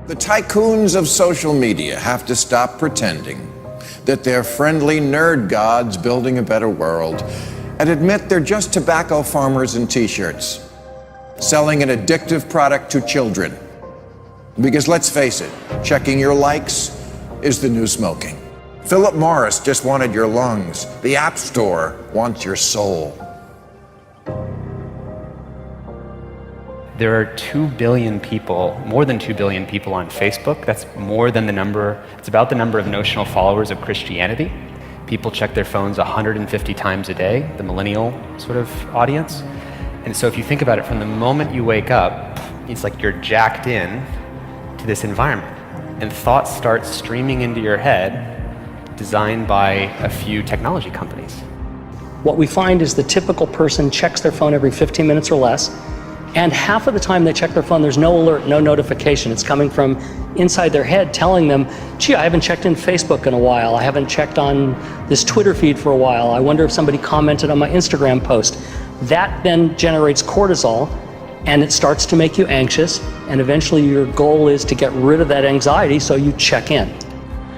The tycoons of social media have to stop pretending that they're friendly nerd gods building a better world and admit they're just tobacco farmers in t-shirts, selling an addictive product to children. Because let's face it, checking your likes is the new smoking. Philip Morris just wanted your lungs. The App Store wants your soul. There are 2 billion people, more than 2 billion people on Facebook. That's more than it's about the number of notional followers of Christianity. People check their phones 150 times a day, the millennial sort of audience. And so if you think about it, from the moment you wake up, it's like you're jacked in to this environment. And thoughts start streaming into your head, designed by a few technology companies. What we find is the typical person checks their phone every 15 minutes or less. And half of the time they check their phone, there's no alert, no notification. It's coming from inside their head telling them, gee, I haven't checked in Facebook in a while. I haven't checked on this Twitter feed for a while. I wonder if somebody commented on my Instagram post. That then generates cortisol, and it starts to make you anxious. And eventually your goal is to get rid of that anxiety, so you check in.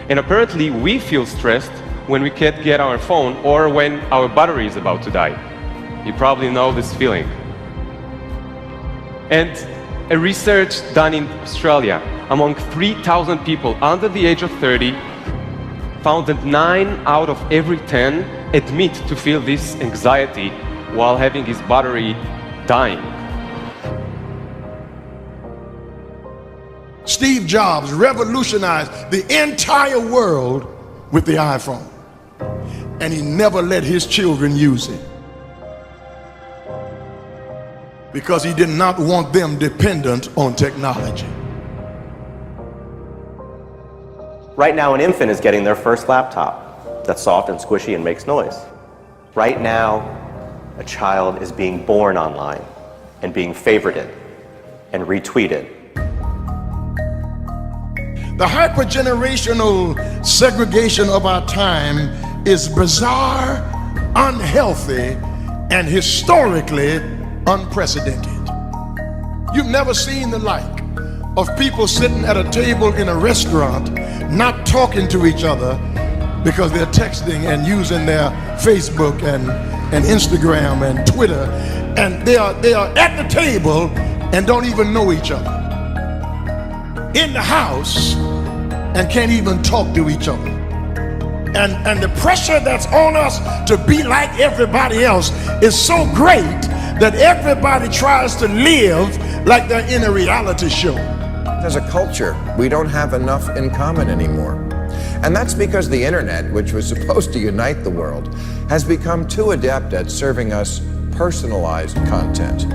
And apparently we feel stressed when we can't get our phone or when our battery is about to die. You probably know this feeling. And a research done in Australia among 3,000 people under the age of 30 found that 9 out of every 10 admit to feel this anxiety while having his battery dying. Steve Jobs revolutionized the entire world with the iPhone, and he never let his children use it, because he did not want them dependent on technology. Right now, an infant is getting their first laptop that's soft and squishy and makes noise. Right now, a child is being born online and being favorited and retweeted. The hypergenerational segregation of our time is bizarre, unhealthy, and historically unprecedented. You've never seen the like of people sitting at a table in a restaurant not talking to each other because they're texting and using their Facebook and Instagram and Twitter, and they are at the table and don't even know each other, in the house and can't even talk to each other. And the pressure that's on us to be like everybody else is so great that everybody tries to live like they're in a reality show. As a culture, we don't have enough in common anymore. And that's because the internet, which was supposed to unite the world, has become too adept at serving us personalized content.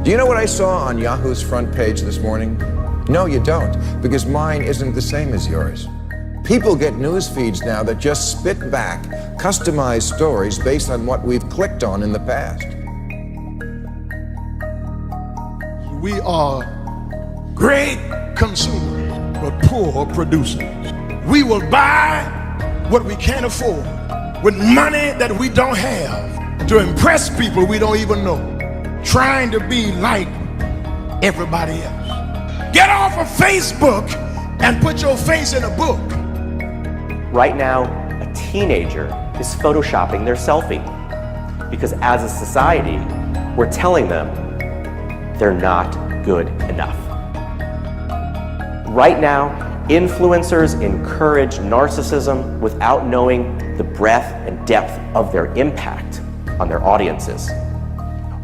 Do you know what I saw on Yahoo's front page this morning? No, you don't, because mine isn't the same as yours. People get news feeds now that just spit back customized stories based on what we've clicked on in the past. We are great consumers, but poor producers. We will buy what we can't afford with money that we don't have to impress people we don't even know, trying to be like everybody else. Get off of Facebook and put your face in a book. Right now, a teenager is photoshopping their selfie. because as a society, we're telling them they're not good enough. Right now, influencers encourage narcissism without knowing the breadth and depth of their impact on their audiences.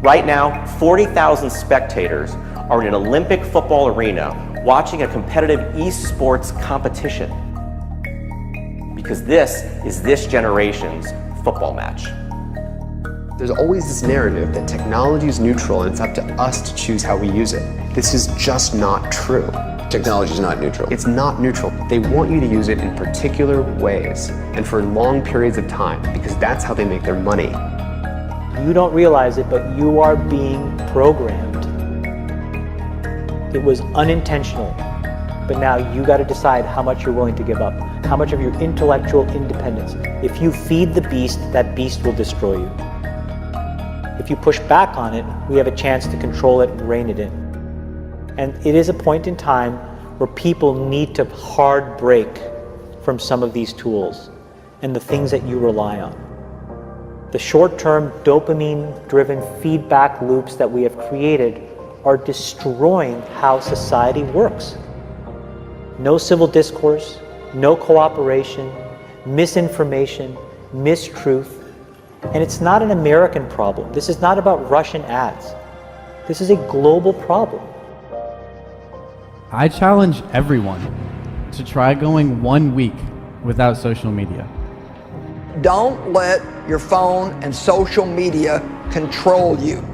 Right now, 40,000 spectators are in an Olympic football arena watching a competitive esports competition because this is this generation's football match. There's always this narrative that technology is neutral and it's up to us to choose how we use it. This is just not true. Technology is not neutral. It's not neutral. They want you to use it in particular ways and for long periods of time because that's how they make their money. You don't realize it, but you are being programmed. It was unintentional, but now you got to decide how much you're willing to give up, how much of your intellectual independence. If you feed the beast, that beast will destroy you. If you push back on it, we have a chance to control it and rein it in. And it is a point in time where people need to hard break from some of these tools and the things that you rely on. The short-term dopamine-driven feedback loops that we have created are destroying how society works. No civil discourse, no cooperation, misinformation, mistruth. And it's not an American problem. This is not about Russian ads. This is a global problem. I challenge everyone to try going 1 week without social media. Don't let your phone and social media control you.